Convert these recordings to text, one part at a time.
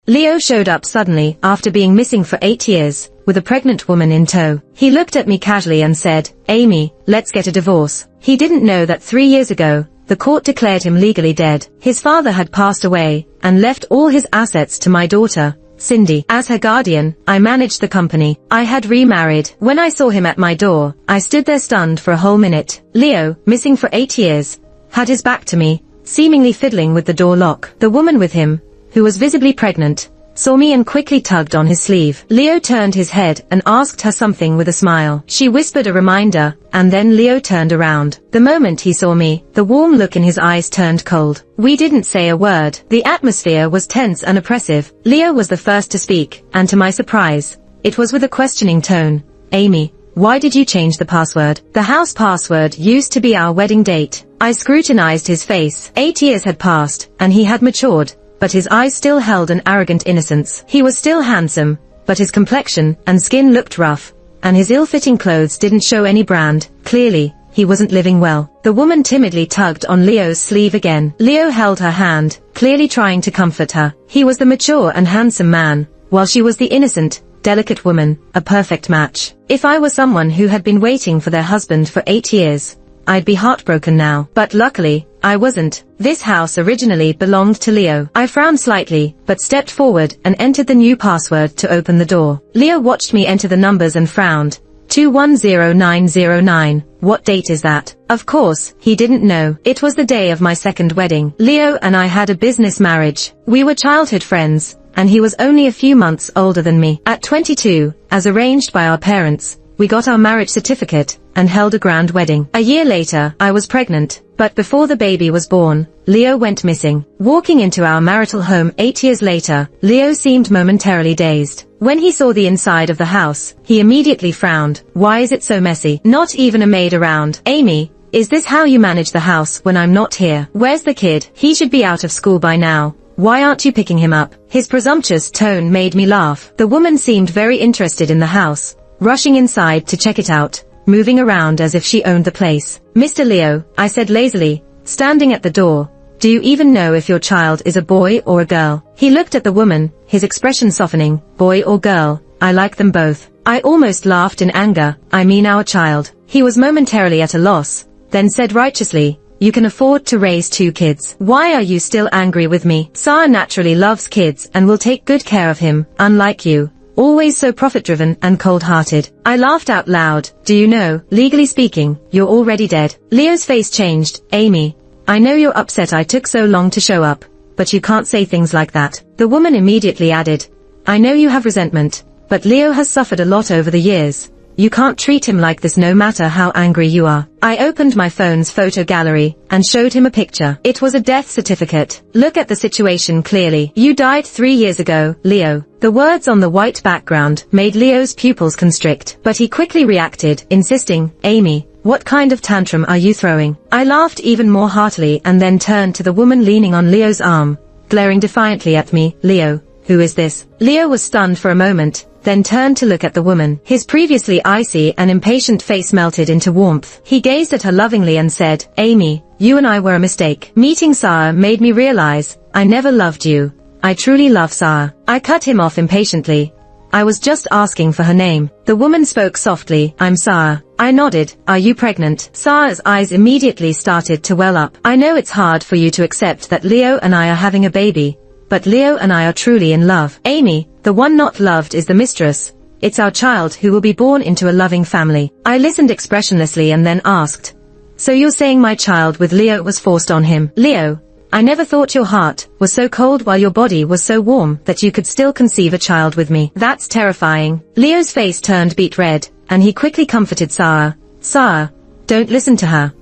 Leo showed up suddenly after being missing for 8 years, with a pregnant woman in tow. He looked at me casually and said, "Amy, let's get a divorce." He didn't know that 3 years ago, the court declared him legally dead. His father had passed away, and left all his assets to my daughter, Cindy. As her guardian, I managed the company. I had remarried. When I saw him at my door, I stood there stunned for a whole minute. Leo, missing for 8 years, had his back to me, seemingly fiddling with the door lock. The woman with him, who was visibly pregnant, saw me and quickly tugged on his sleeve. Leo turned his head and asked her something with a smile. She whispered a reminder, and then Leo turned around. The moment he saw me, the warm look in his eyes turned cold. We didn't say a word. The atmosphere was tense and oppressive. Leo was the first to speak, and to my surprise, it was with a questioning tone. "Amy, why did you change the password?" "The house password used to be our wedding date." I scrutinized his face. 8 years had passed, and he had matured, but his eyes still held an arrogant innocence. He was still handsome, but his complexion and skin looked rough, and his ill-fitting clothes didn't show any brand. Clearly, he wasn't living well. The woman timidly tugged on Leo's sleeve again. Leo held her hand, clearly trying to comfort her. He was the mature and handsome man, while she was the innocent, delicate woman, a perfect match. If I were someone who had been waiting for their husband for 8 years, I'd be heartbroken now. But luckily, I wasn't. This house originally belonged to Leo. I frowned slightly, but stepped forward and entered the new password to open the door. Leo watched me enter the numbers and frowned. 210909. What date is that? Of course, he didn't know. It was the day of my second wedding. Leo and I had a business marriage. We were childhood friends, and he was only a few months older than me. At 22, as arranged by our parents, we got our marriage certificate and held a grand wedding. A year later, I was pregnant, but before the baby was born, Leo went missing. Walking into our marital home 8 years later, Leo seemed momentarily dazed. When he saw the inside of the house, he immediately frowned. "Why is it so messy? Not even a maid around." "Amy, is this how you manage the house when I'm not here? Where's the kid? He should be out of school by now. Why aren't you picking him up?" His presumptuous tone made me laugh. The woman seemed very interested in the house, rushing inside to check it out, moving around as if she owned the place. "Mr. Leo," I said lazily, standing at the door, "do you even know if your child is a boy or a girl?" He looked at the woman, his expression softening. "Boy or girl, I like them both." I almost laughed in anger. "I mean our child." He was momentarily at a loss, then said righteously, "You can afford to raise 2 kids. Why are you still angry with me? Sarah naturally loves kids and will take good care of him, unlike you. Always so profit-driven and cold-hearted." I laughed out loud. "Do you know, legally speaking, you're already dead." Leo's face changed. "Amy, I know you're upset I took so long to show up, but you can't say things like that." The woman immediately added, "I know you have resentment, but Leo has suffered a lot over the years. You can't treat him like this no matter how angry you are." I opened my phone's photo gallery and showed him a picture. It was a death certificate. "Look at the situation clearly. You died 3 years ago, Leo." The words on the white background made Leo's pupils constrict, but he quickly reacted, insisting, "Amy, what kind of tantrum are you throwing?" I laughed even more heartily and then turned to the woman leaning on Leo's arm, glaring defiantly at me. "Leo, who is this?" Leo was stunned for a moment, then turned to look at the woman. His previously icy and impatient face melted into warmth. He gazed at her lovingly and said, "Amy, you and I were a mistake. Meeting Sarah made me realize I never loved you. I truly love Sarah." I cut him off impatiently. "I was just asking for her name." The woman spoke softly. "I'm Sarah." I nodded. "Are you pregnant?" Sarah's eyes immediately started to well up. "I know it's hard for you to accept that Leo and I are having a baby, but Leo and I are truly in love. Amy, the one not loved is the mistress. It's our child who will be born into a loving family." I listened expressionlessly and then asked, "So you're saying my child with Leo was forced on him?" "Leo, I never thought your heart was so cold while your body was so warm that you could still conceive a child with me. That's terrifying." Leo's face turned beet red, and he quickly comforted Sarah. "Sarah, don't listen to her.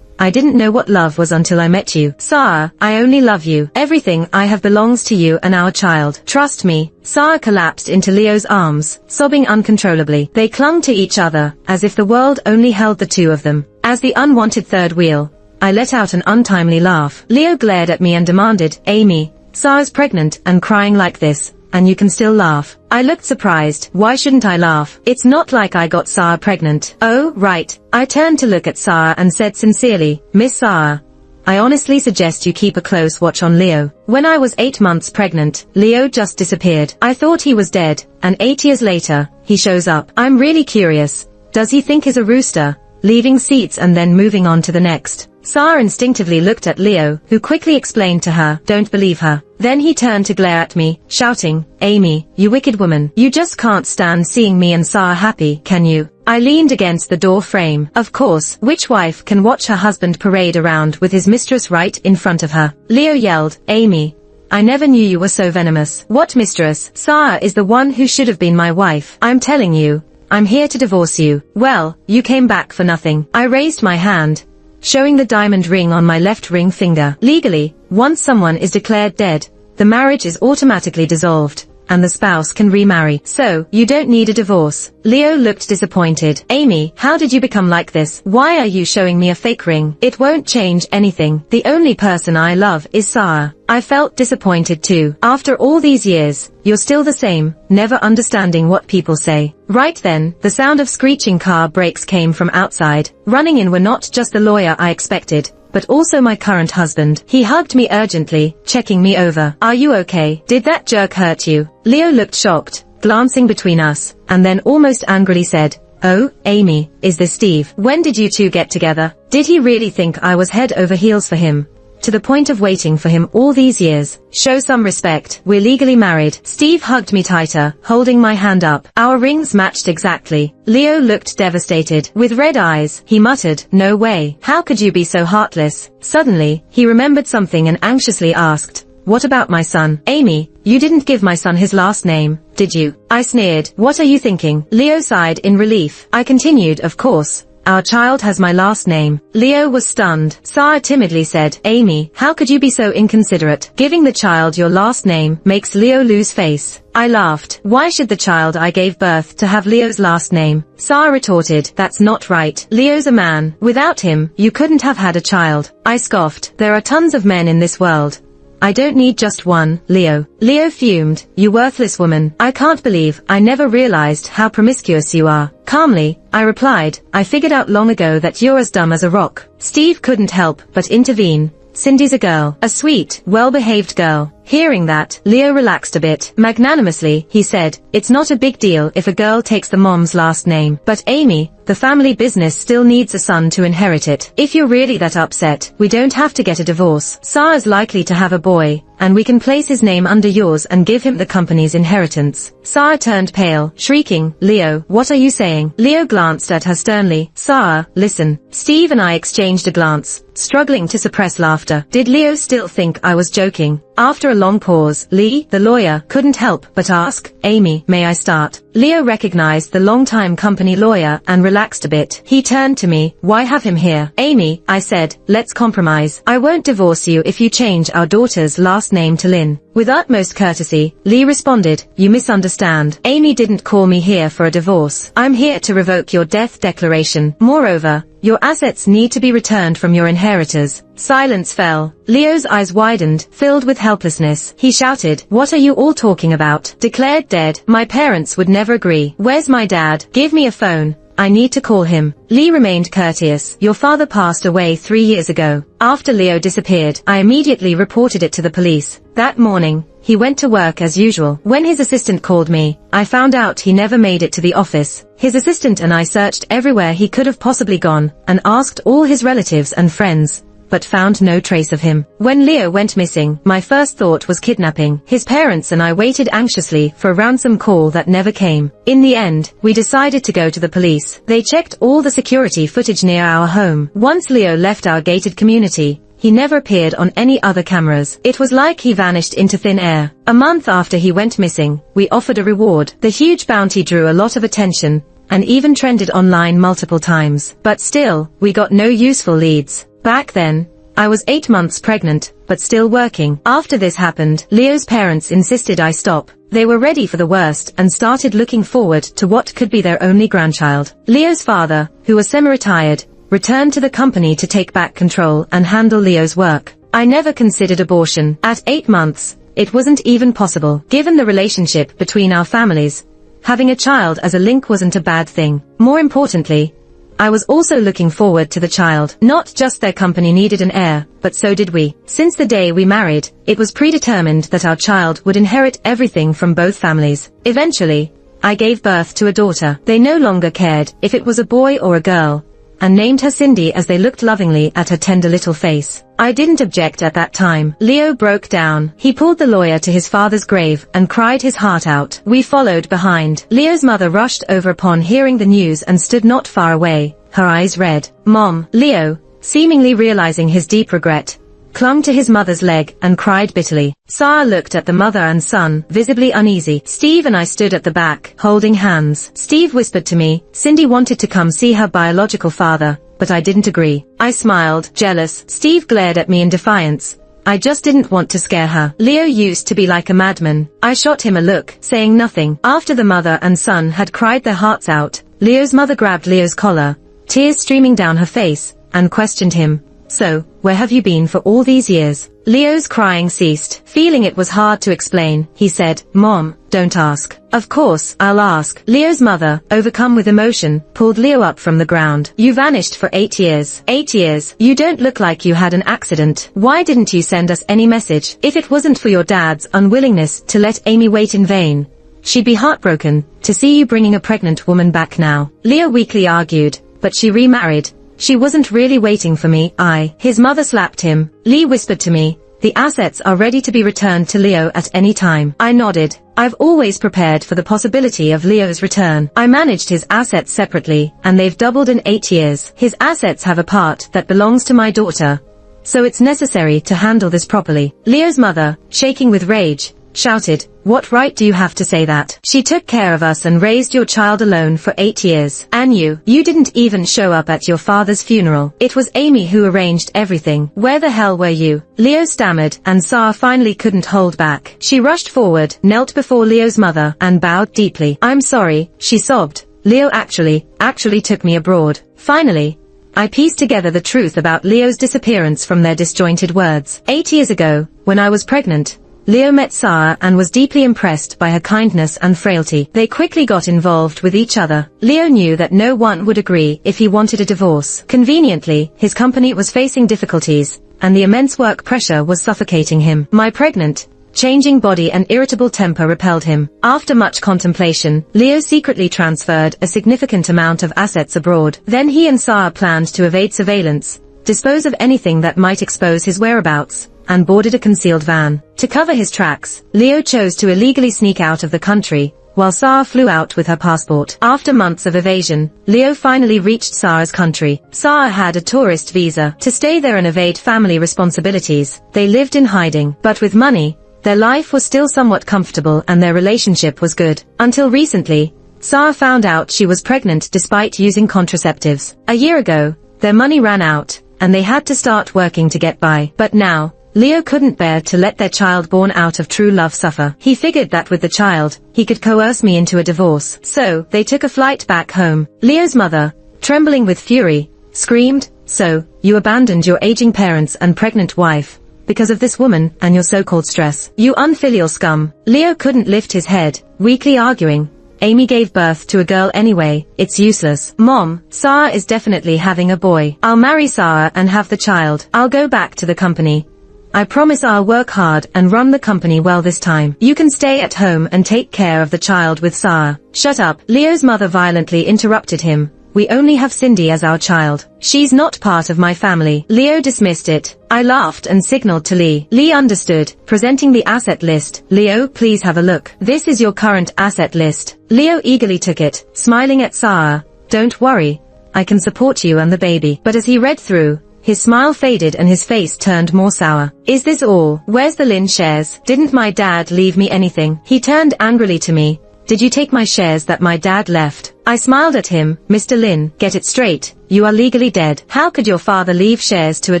I didn't know what love was until I met you. Sarah, I only love you. Everything I have belongs to you and our child. Trust me." Sarah collapsed into Leo's arms, sobbing uncontrollably. They clung to each other, as if the world only held the two of them. As the unwanted third wheel, I let out an untimely laugh. Leo glared at me and demanded, "Amy, Sarah's pregnant and crying like this, and you can still laugh?" I looked surprised. Why shouldn't I laugh? It's not like I got Sarah pregnant. "Oh, right." I turned to look at Sarah and said sincerely, "Miss Sarah, I honestly suggest you keep a close watch on Leo. When I was 8 months pregnant, Leo just disappeared. I thought he was dead, and 8 years later, he shows up. I'm really curious. Does he think he's a rooster, leaving seats and then moving on to the next? Sarah instinctively looked at Leo, who quickly explained to her, don't believe her. Then he turned to glare at me, shouting, Amy, you wicked woman. You just can't stand seeing me and Sarah happy, can you? I leaned against the door frame. Of course, which wife can watch her husband parade around with his mistress right in front of her? Leo yelled, Amy, I never knew you were so venomous. What mistress? Sarah is the one who should have been my wife. I'm telling you, I'm here to divorce you. Well, you came back for nothing. I raised my hand, showing the diamond ring on my left ring finger. Legally, once someone is declared dead, the marriage is automatically dissolved, and the spouse can remarry. So, you don't need a divorce. Leo looked disappointed. Amy, how did you become like this? Why are you showing me a fake ring? It won't change anything. The only person I love is Sarah. I felt disappointed too. After all these years, you're still the same, never understanding what people say. Right then, the sound of screeching car brakes came from outside. Running in were not just the lawyer I expected, but also my current husband. He hugged me urgently, checking me over. Are you okay? Did that jerk hurt you? Leo looked shocked, glancing between us, and then almost angrily said, Oh, Amy, is this Steve? When did you two get together? Did he really think I was head over heels for him? To the point of waiting for him all these years. Show some respect. We're legally married. Steve hugged me tighter, holding my hand up. Our rings matched exactly. Leo looked devastated. With red eyes, he muttered, No way. How could you be so heartless? Suddenly, he remembered something and anxiously asked, What about my son? Amy, you didn't give my son his last name, did you? I sneered. What are you thinking? Leo sighed in relief. I continued, Of course. Our child has my last name. Leo was stunned. Sarah timidly said, Amy, how could you be so inconsiderate? Giving the child your last name makes Leo lose face. I laughed. Why should the child I gave birth to have Leo's last name? Sarah retorted, That's not right. Leo's a man. Without him, you couldn't have had a child. I scoffed. There are tons of men in this world. I don't need just one, Leo. Leo fumed. You worthless woman. I can't believe I never realized how promiscuous you are. Calmly, I replied, I figured out long ago that you're as dumb as a rock. Steve couldn't help but intervene. Cindy's a girl. A sweet, well-behaved girl. Hearing that, Leo relaxed a bit. Magnanimously, he said, It's not a big deal if a girl takes the mom's last name. But Amy, the family business still needs a son to inherit it. If you're really that upset, we don't have to get a divorce. Sarah's likely to have a boy, and we can place his name under yours and give him the company's inheritance. Sarah turned pale, shrieking, Leo, what are you saying? Leo glanced at her sternly. Sarah, listen. Steve and I exchanged a glance, struggling to suppress laughter. Did Leo still think I was joking? After a long pause, Lee, the lawyer, couldn't help but ask, Amy, may I start? Leo recognized the longtime company lawyer and relaxed a bit. He turned to me, Why have him here? Amy, I said, let's compromise. I won't divorce you if you change our daughter's last name to Lynn. With utmost courtesy, Lee responded, You misunderstand. Amy didn't call me here for a divorce. I'm here to revoke your death declaration. Moreover, your assets need to be returned from your inheritors. Silence fell. Leo's eyes widened, filled with helplessness. He shouted, What are you all talking about? Declared dead. My parents would never agree. Where's my dad? Give me a phone. I need to call him. Lee remained courteous. Your father passed away 3 years ago. After Leo disappeared, I immediately reported it to the police. That morning, he went to work as usual. When his assistant called me, I found out he never made it to the office. His assistant and I searched everywhere he could have possibly gone, and asked all his relatives and friends, but found no trace of him. When Leo went missing, my first thought was kidnapping. His parents and I waited anxiously for a ransom call that never came. In the end, we decided to go to the police. They checked all the security footage near our home. Once Leo left our gated community, he never appeared on any other cameras. It was like he vanished into thin air. A month after he went missing, we offered a reward. The huge bounty drew a lot of attention, and even trended online multiple times. But still, we got no useful leads. Back then, I was 8 months pregnant, but still working. After this happened, Leo's parents insisted I stop. They were ready for the worst and started looking forward to what could be their only grandchild. Leo's father, who was semi-retired, returned to the company to take back control and handle Leo's work. I never considered abortion. At 8 months, it wasn't even possible. Given the relationship between our families, having a child as a link wasn't a bad thing. More importantly, I was also looking forward to the child. Not just their company needed an heir, but so did we. Since the day we married, it was predetermined that our child would inherit everything from both families. Eventually, I gave birth to a daughter. They no longer cared if it was a boy or a girl, and named her Cindy as they looked lovingly at her tender little face. I didn't object at that time. Leo broke down. He pulled the lawyer to his father's grave and cried his heart out. We followed behind. Leo's mother rushed over upon hearing the news and stood not far away, her eyes red. Mom, Leo, seemingly realizing his deep regret, clung to his mother's leg and cried bitterly. Sarah looked at the mother and son, visibly uneasy. Steve and I stood at the back, holding hands. Steve whispered to me, Cindy wanted to come see her biological father, but I didn't agree. I smiled, jealous. Steve glared at me in defiance. I just didn't want to scare her. Leo used to be like a madman. I shot him a look, saying nothing. After the mother and son had cried their hearts out, Leo's mother grabbed Leo's collar, tears streaming down her face, and questioned him. So, where have you been for all these years? Leo's crying ceased. Feeling it was hard to explain, he said, Mom, don't ask. Of course, I'll ask. Leo's mother, overcome with emotion, pulled Leo up from the ground. You vanished for 8 years. 8 years. You don't look like you had an accident. Why didn't you send us any message? If it wasn't for your dad's unwillingness to let Amy wait in vain, she'd be heartbroken to see you bringing a pregnant woman back now. Leo weakly argued, but she remarried. She wasn't really waiting for me. His mother slapped him. Lee whispered to me, the assets are ready to be returned to Leo at any time. I nodded. I've always prepared for the possibility of Leo's return. I managed his assets separately, and they've doubled in 8 years. His assets have a part that belongs to my daughter, so it's necessary to handle this properly. Leo's mother, shaking with rage, shouted, what right do you have to say that? She took care of us and raised your child alone for 8 years. And you didn't even show up at your father's funeral. It was Amy who arranged everything. Where the hell were you? Leo stammered, and Sarah finally couldn't hold back. She rushed forward, knelt before Leo's mother, and bowed deeply. I'm sorry, she sobbed. Leo actually took me abroad. Finally, I pieced together the truth about Leo's disappearance from their disjointed words. 8 years ago, when I was pregnant, Leo met Sarah and was deeply impressed by her kindness and frailty. They quickly got involved with each other. Leo knew that no one would agree if he wanted a divorce. Conveniently, his company was facing difficulties, and the immense work pressure was suffocating him. My pregnant, changing body and irritable temper repelled him. After much contemplation, Leo secretly transferred a significant amount of assets abroad. Then he and Sarah planned to evade surveillance, dispose of anything that might expose his whereabouts, and boarded a concealed van. To cover his tracks, Leo chose to illegally sneak out of the country, while Sarah flew out with her passport. After months of evasion, Leo finally reached Sarah's country. Sarah had a tourist visa to stay there and evade family responsibilities. They lived in hiding, but with money, their life was still somewhat comfortable and their relationship was good. Until recently, Sarah found out she was pregnant despite using contraceptives. A year ago, their money ran out, and they had to start working to get by. But now, Leo couldn't bear to let their child born out of true love suffer. He figured that with the child, he could coerce me into a divorce. So, they took a flight back home. Leo's mother, trembling with fury, screamed, so, you abandoned your aging parents and pregnant wife, because of this woman and your so-called stress. You unfilial scum. Leo couldn't lift his head, weakly arguing, Amy gave birth to a girl anyway, it's useless. Mom, Sarah is definitely having a boy. I'll marry Sarah and have the child. I'll go back to the company. I promise I'll work hard and run the company well this time. You can stay at home and take care of the child with Sarah. Shut up. Leo's mother violently interrupted him. We only have Cindy as our child. She's not part of my family. Leo dismissed it. I laughed and signaled to Lee. Lee understood, presenting the asset list. Leo, please have a look. This is your current asset list. Leo eagerly took it, smiling at Sarah. Don't worry. I can support you and the baby. But as he read through, his smile faded and his face turned more sour. Is this all? Where's the Lynn shares? Didn't my dad leave me anything? He turned angrily to me. Did you take my shares that my dad left? I smiled at him. Mr. Lynn, get it straight. You are legally dead. How could your father leave shares to a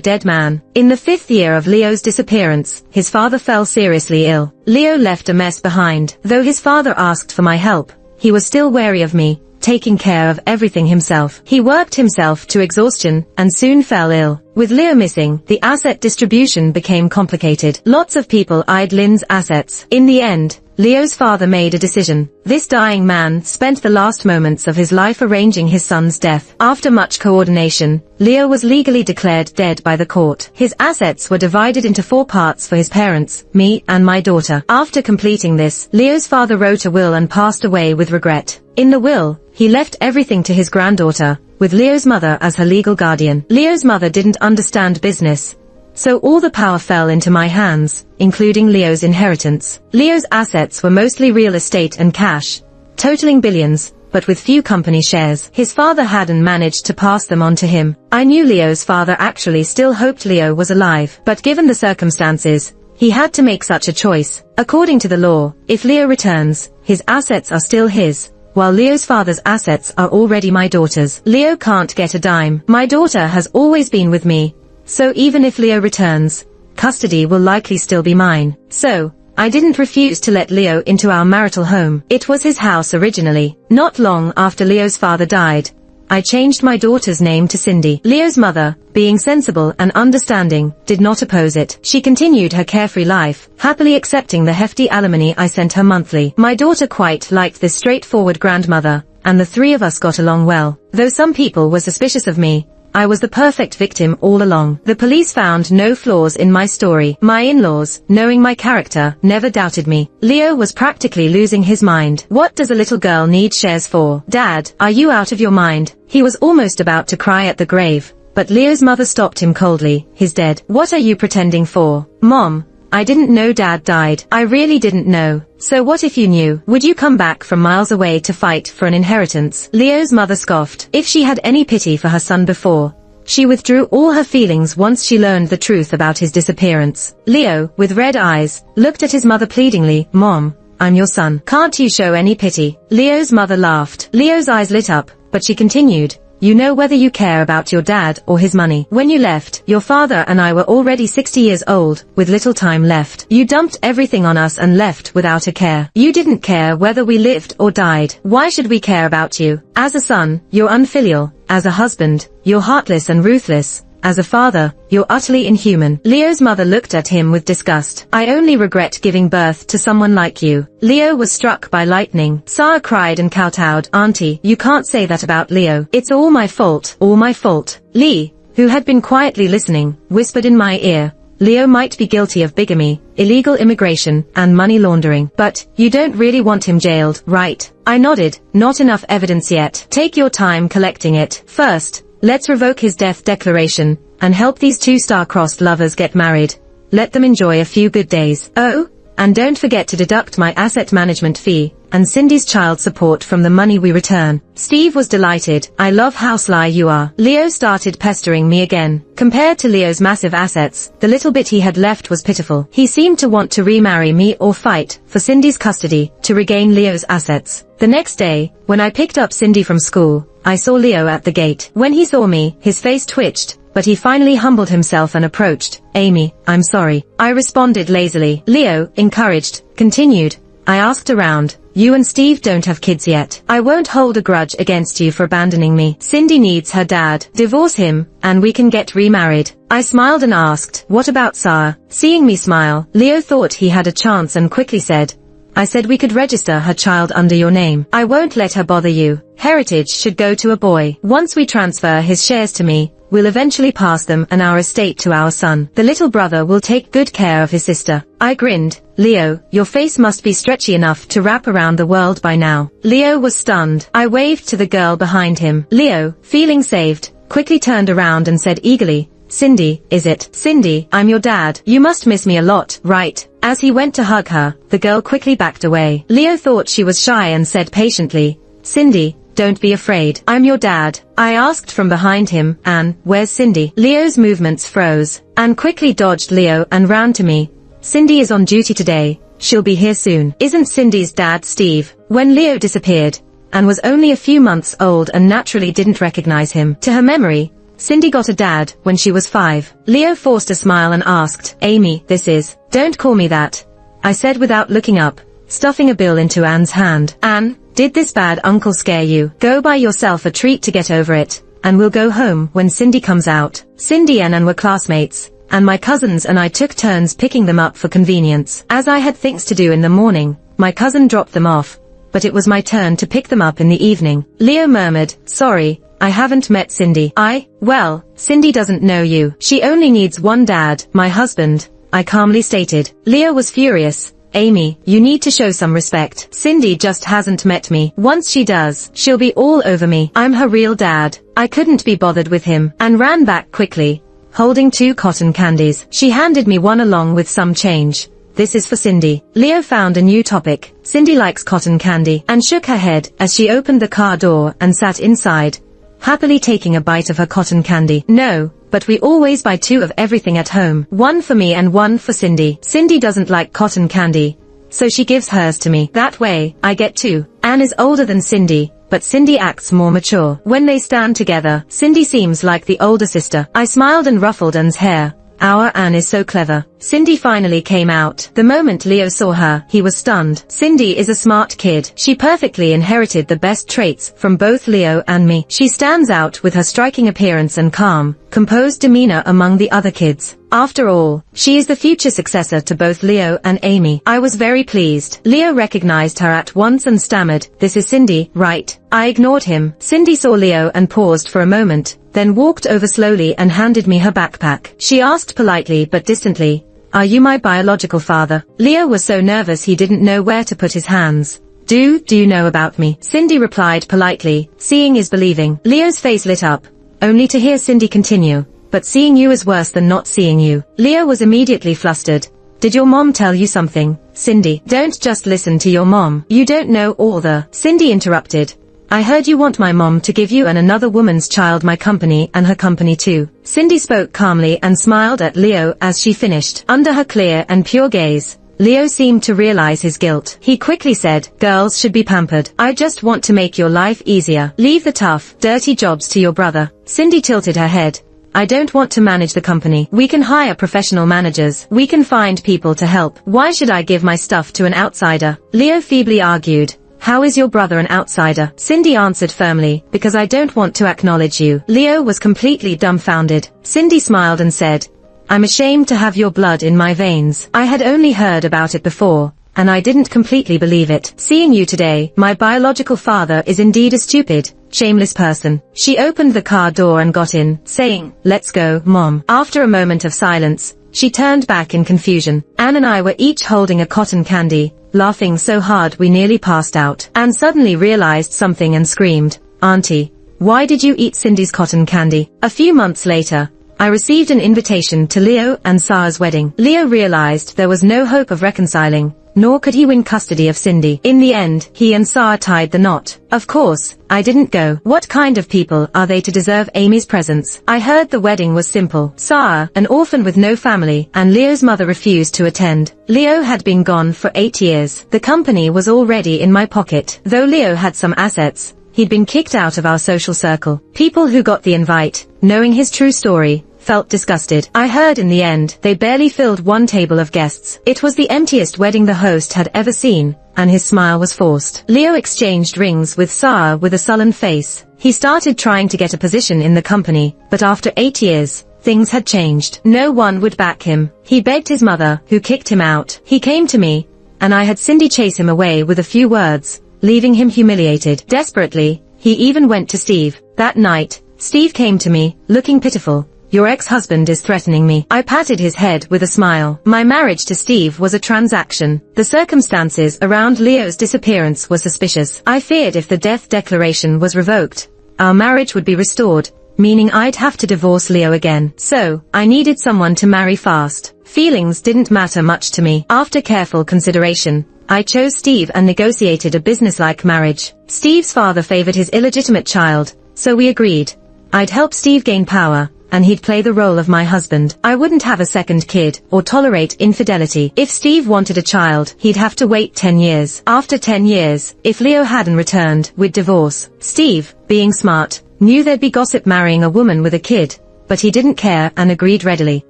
dead man? In the 5th year of Leo's disappearance, his father fell seriously ill. Leo left a mess behind. Though his father asked for my help, he was still wary of me, taking care of everything himself. He worked himself to exhaustion and soon fell ill. With Leo missing, the asset distribution became complicated. Lots of people eyed Lynn's assets. In the end, Leo's father made a decision. This dying man spent the last moments of his life arranging his son's death. After much coordination, Leo was legally declared dead by the court. His assets were divided into 4 parts for his parents, me, and my daughter. After completing this, Leo's father wrote a will and passed away with regret. In the will, he left everything to his granddaughter, with Leo's mother as her legal guardian. Leo's mother didn't understand business, so all the power fell into my hands, including Leo's inheritance. Leo's assets were mostly real estate and cash, totaling billions, but with few company shares. His father hadn't managed to pass them on to him. I knew Leo's father actually still hoped Leo was alive, but given the circumstances, he had to make such a choice. According to the law, if Leo returns, his assets are still his, while Leo's father's assets are already my daughter's. Leo can't get a dime. My daughter has always been with me, so even if Leo returns, custody will likely still be mine. So, I didn't refuse to let Leo into our marital home. It was his house originally. Not long after Leo's father died, I changed my daughter's name to Cindy. Leo's mother, being sensible and understanding, did not oppose it. She continued her carefree life, happily accepting the hefty alimony I sent her monthly. My daughter quite liked this straightforward grandmother, and the 3 of us got along well. Though some people were suspicious of me, I was the perfect victim all along. The police found no flaws in my story. My in-laws, knowing my character, never doubted me. Leo was practically losing his mind. What does a little girl need shares for? Dad, are you out of your mind? He was almost about to cry at the grave, but Leo's mother stopped him coldly. He's dead. What are you pretending for? Mom, I didn't know Dad died. I really didn't know. So what if you knew? Would you come back from miles away to fight for an inheritance? Leo's mother scoffed. If she had any pity for her son before, she withdrew all her feelings once she learned the truth about his disappearance. Leo, with red eyes, looked at his mother pleadingly. Mom, I'm your son. Can't you show any pity? Leo's mother laughed. Leo's eyes lit up, but she continued. You know whether you care about your dad or his money. When you left, your father and I were already 60 years old, with little time left. You dumped everything on us and left without a care. You didn't care whether we lived or died. Why should we care about you? As a son, you're unfilial. As a husband, you're heartless and ruthless. As a father, you're utterly inhuman. Leo's mother looked at him with disgust. I only regret giving birth to someone like you. Leo was struck by lightning. Sarah cried and kowtowed. Auntie, you can't say that about Leo. It's all my fault. All my fault. Lee, who had been quietly listening, whispered in my ear. Leo might be guilty of bigamy, illegal immigration, and money laundering. But, you don't really want him jailed, right? I nodded. Not enough evidence yet. Take your time collecting it. First, let's revoke his death declaration, and help these 2 star-crossed lovers get married. Let them enjoy a few good days. Oh, and don't forget to deduct my asset management fee, and Cindy's child support from the money we return. Steve was delighted. I love how sly you are. Leo started pestering me again. Compared to Leo's massive assets, the little bit he had left was pitiful. He seemed to want to remarry me or fight for Cindy's custody to regain Leo's assets. The next day, when I picked up Cindy from school, I saw Leo at the gate. When he saw me, his face twitched, but he finally humbled himself and approached. Amy, I'm sorry. I responded lazily. Leo, encouraged, continued. I asked around. You and Steve don't have kids yet. I won't hold a grudge against you for abandoning me. Cindy needs her dad. Divorce him, and we can get remarried. I smiled and asked, what about Sarah? Seeing me smile, Leo thought he had a chance and quickly said, I said we could register her child under your name. I won't let her bother you. Heritage should go to a boy. Once we transfer his shares to me, we'll eventually pass them and our estate to our son. The little brother will take good care of his sister. I grinned. Leo, your face must be stretchy enough to wrap around the world by now. Leo was stunned. I waved to the girl behind him. Leo, feeling saved, quickly turned around and said eagerly, Cindy, is it? Cindy, I'm your dad. You must miss me a lot, right? As he went to hug her, the girl quickly backed away. Leo thought she was shy and said patiently, Cindy, don't be afraid. I'm your dad. I asked from behind him, Anne, where's Cindy? Leo's movements froze. Anne quickly dodged Leo and ran to me. Cindy is on duty today. She'll be here soon. Isn't Cindy's dad Steve? When Leo disappeared, Anne was only a few months old and naturally didn't recognize him. To her memory, Cindy got a dad when she was 5. Leo forced a smile and asked, Amy, this is, don't call me that, I said without looking up, stuffing a bill into Anne's hand. Anne, did this bad uncle scare you? Go buy yourself a treat to get over it. and we'll go home when Cindy comes out. Cindy and Ann were classmates, and my cousins and I took turns picking them up for convenience. As I had things to do in the morning, my cousin dropped them off, but it was my turn to pick them up in the evening. Leo murmured, "Sorry, I haven't met Cindy." Well, Cindy doesn't know you. She only needs one dad, my husband, I calmly stated. Leo was furious. "Amy, you need to show some respect. Cindy just hasn't met me. Once she does, she'll be all over me. I'm her real dad." I couldn't be bothered with him, and ran back quickly, holding 2 cotton candies. She handed me one along with some change. "This is for Cindy." Leo found a new topic. "Cindy likes cotton candy," and shook her head as she opened the car door and sat inside, happily taking a bite of her cotton candy. "No, but we always buy 2 of everything at home. One for me and one for Cindy. Cindy doesn't like cotton candy, so she gives hers to me. That way, I get 2. Anne is older than Cindy, but Cindy acts more mature. When they stand together, Cindy seems like the older sister." I smiled and ruffled Anne's hair. "Our Anne is so clever." Cindy finally came out. The moment Leo saw her, he was stunned. Cindy is a smart kid. She perfectly inherited the best traits from both Leo and me. She stands out with her striking appearance and calm, composed demeanor among the other kids. After all, she is the future successor to both Leo and Amy. I was very pleased. Leo recognized her at once and stammered, "This is Cindy, right?" I ignored him. Cindy saw Leo and paused for a moment, then walked over slowly and handed me her backpack. She asked politely but distantly, "Are you my biological father?" Leo was so nervous he didn't know where to put his hands. Do you know about me?" Cindy replied politely. Seeing is believing. Leo's face lit up, only to hear Cindy continue, "But seeing you is worse than not seeing you." Leo was immediately flustered. "Did your mom tell you something?" "Cindy, don't just listen to your mom. You don't know all the..." Cindy interrupted. "I heard you want my mom to give you and another woman's child my company and her company too." Cindy spoke calmly and smiled at Leo as she finished. Under her clear and pure gaze, Leo seemed to realize his guilt. He quickly said, "Girls should be pampered. I just want to make your life easier. Leave the tough, dirty jobs to your brother." Cindy tilted her head. "I don't want to manage the company. We can hire professional managers. We can find people to help. Why should I give my stuff to an outsider?" Leo feebly argued. "How is your brother an outsider?" Cindy answered firmly, "Because I don't want to acknowledge you." Leo was completely dumbfounded. Cindy smiled and said, "I'm ashamed to have your blood in my veins." I had only heard about it before, and I didn't completely believe it. "Seeing you today, my biological father is indeed a stupid, shameless person." She opened the car door and got in, saying, "Let's go, Mom." After a moment of silence, she turned back in confusion. Anne and I were each holding a cotton candy, laughing so hard we nearly passed out. Anne suddenly realized something and screamed, "Auntie, why did you eat Cindy's cotton candy?" A few months later, I received an invitation to Leo and Sarah's wedding. Leo realized there was no hope of reconciling, nor could he win custody of Cindy. In the end, he and Sarah tied the knot. Of course, I didn't go. What kind of people are they to deserve Amy's presence? I heard the wedding was simple. Sarah, an orphan with no family, and Leo's mother refused to attend. Leo had been gone for 8 years. The company was already in my pocket. Though Leo had some assets, he'd been kicked out of our social circle. People who got the invite, knowing his true story, felt disgusted. I heard in the end, they barely filled one table of guests. It was the emptiest wedding the host had ever seen, and his smile was forced. Leo exchanged rings with Sarah with a sullen face. He started trying to get a position in the company, but after 8 years, things had changed. No one would back him. He begged his mother, who kicked him out. He came to me, and I had Cindy chase him away with a few words, leaving him humiliated. Desperately, he even went to Steve. That night, Steve came to me, looking pitiful. "Your ex-husband is threatening me." I patted his head with a smile. My marriage to Steve was a transaction. The circumstances around Leo's disappearance were suspicious. I feared if the death declaration was revoked, our marriage would be restored, meaning I'd have to divorce Leo again. So, I needed someone to marry fast. Feelings didn't matter much to me. After careful consideration, I chose Steve and negotiated a businesslike marriage. Steve's father favored his illegitimate child, so we agreed. I'd help Steve gain power, and he'd play the role of my husband. I wouldn't have a second kid, or tolerate infidelity. If Steve wanted a child, he'd have to wait 10 years. After 10 years, if Leo hadn't returned, we'd divorce. Steve, being smart, knew there'd be gossip marrying a woman with a kid, but he didn't care and agreed readily.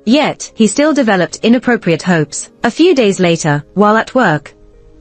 Yet, he still developed inappropriate hopes. A few days later, while at work,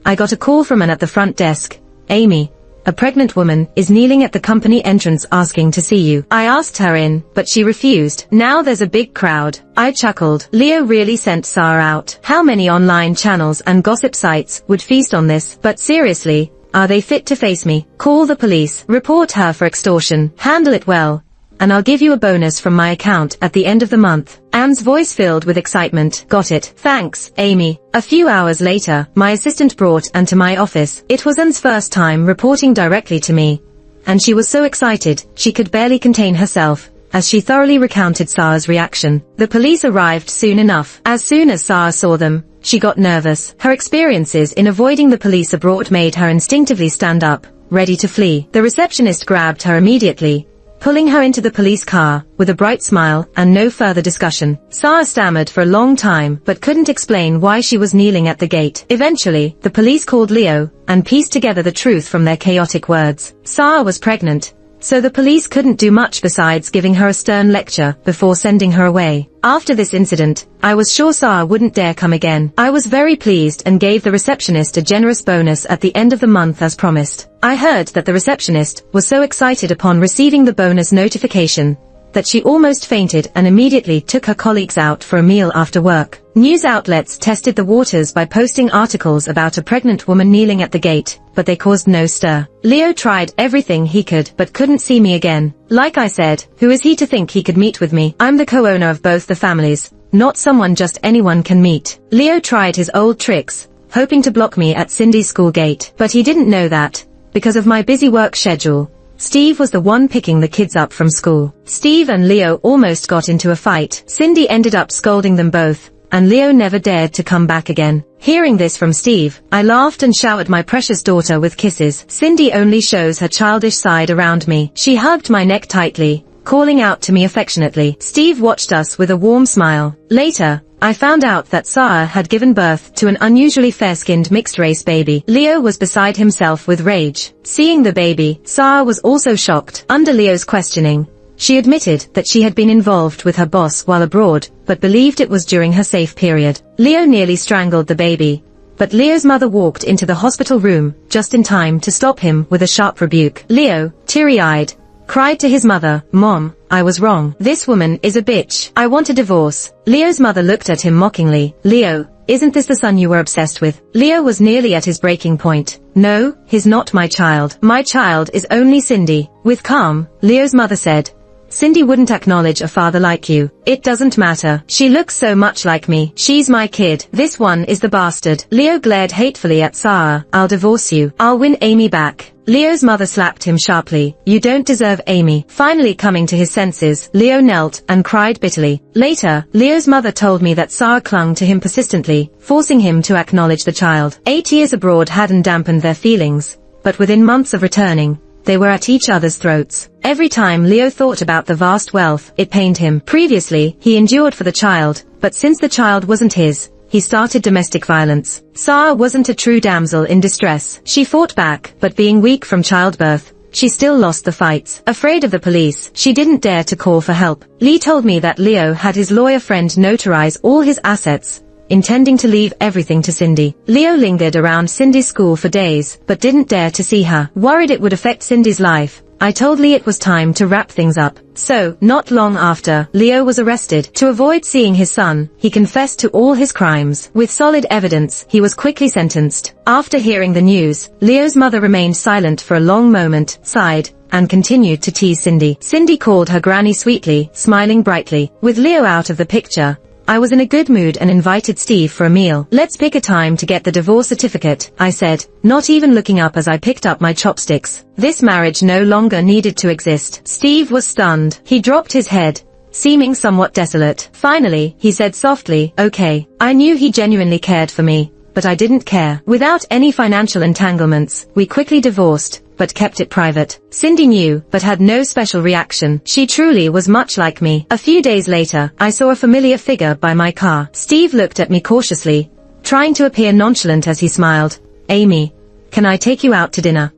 I got a call from Anne at the front desk. "Amy, a pregnant woman is kneeling at the company entrance asking to see you. I asked her in, but she refused. Now there's a big crowd. I chuckled. Leo really sent Sarah out. How many online channels and gossip sites would feast on this? But seriously, are they fit to face me? Call the police. Report her for extortion. Handle it well, and I'll give you a bonus from my account at the end of the month. Anne's voice filled with excitement. Got it. Thanks, Amy. A few hours later, my assistant brought Anne to my office. It was Anne's first time reporting directly to me, and she was so excited, she could barely contain herself as she thoroughly recounted Sarah's reaction. The police arrived soon enough. As soon as Sarah saw them, she got nervous. Her experiences in avoiding the police abroad made her instinctively stand up, ready to flee. The receptionist grabbed her immediately, pulling her into the police car, with a bright smile and no further discussion. Sarah stammered for a long time, but couldn't explain why she was kneeling at the gate. Eventually, the police called Leo, and pieced together the truth from their chaotic words. Sarah was pregnant, so the police couldn't do much besides giving her a stern lecture before sending her away. After this incident, I was sure Sarah wouldn't dare come again. I was very pleased and gave the receptionist a generous bonus at the end of the month as promised. I heard that the receptionist was so excited upon receiving the bonus notification that she almost fainted and immediately took her colleagues out for a meal after work. News outlets tested the waters by posting articles about a pregnant woman kneeling at the gate, but they caused no stir. Leo tried everything he could but couldn't see me again. Like I said, who is he to think he could meet with me? I'm the co-owner of both the families, not someone just anyone can meet. Leo tried his old tricks, hoping to block me at Cindy's school gate, but he didn't know that, because of my busy work schedule, Steve was the one picking the kids up from school. Steve and Leo almost got into a fight. Cindy ended up scolding them both, and Leo never dared to come back again. Hearing this from Steve, I laughed and showered my precious daughter with kisses. Cindy only shows her childish side around me. She hugged my neck tightly, calling out to me affectionately. Steve watched us with a warm smile. Later, I found out that Sarah had given birth to an unusually fair-skinned mixed-race baby. Leo was beside himself with rage. Seeing the baby, Sarah was also shocked. Under Leo's questioning, she admitted that she had been involved with her boss while abroad, but believed it was during her safe period. Leo nearly strangled the baby, but Leo's mother walked into the hospital room just in time to stop him with a sharp rebuke. Leo, teary-eyed, cried to his mother, "Mom, I was wrong. This woman is a bitch. I want a divorce." Leo's mother looked at him mockingly. "Leo, isn't this the son you were obsessed with?" Leo was nearly at his breaking point. "No, he's not my child. My child is only Cindy." With calm, Leo's mother said, "Cindy wouldn't acknowledge a father like you. It doesn't matter. She looks so much like me. She's my kid. This one is the bastard." Leo glared hatefully at Sarah. "I'll divorce you. I'll win Amy back." Leo's mother slapped him sharply. "You don't deserve Amy." Finally coming to his senses, Leo knelt and cried bitterly. Later, Leo's mother told me that Sarah clung to him persistently, forcing him to acknowledge the child. 8 years abroad hadn't dampened their feelings, but within months of returning, they were at each other's throats. Every time Leo thought about the vast wealth, it pained him. Previously, he endured for the child, but since the child wasn't his, he started domestic violence. Sarah wasn't a true damsel in distress. She fought back, but being weak from childbirth, she still lost the fights. Afraid of the police, she didn't dare to call for help. Lee told me that Leo had his lawyer friend notarize all his assets, intending to leave everything to Cindy. Leo lingered around Cindy's school for days, but didn't dare to see her. Worried it would affect Cindy's life, I told Lee it was time to wrap things up. So, not long after, Leo was arrested. To avoid seeing his son, he confessed to all his crimes. With solid evidence, he was quickly sentenced. After hearing the news, Leo's mother remained silent for a long moment, sighed, and continued to tease Cindy. Cindy called her granny sweetly, smiling brightly. With Leo out of the picture, I was in a good mood and invited Steve for a meal. "Let's pick a time to get the divorce certificate," I said, not even looking up as I picked up my chopsticks. This marriage no longer needed to exist. Steve was stunned. He dropped his head, seeming somewhat desolate. Finally, he said softly, "Okay." I knew he genuinely cared for me, but I didn't care. Without any financial entanglements, we quickly divorced, but kept it private. Cindy knew, but had no special reaction. She truly was much like me. A few days later, I saw a familiar figure by my car. Steve looked at me cautiously, trying to appear nonchalant as he smiled. "Amy, can I take you out to dinner?"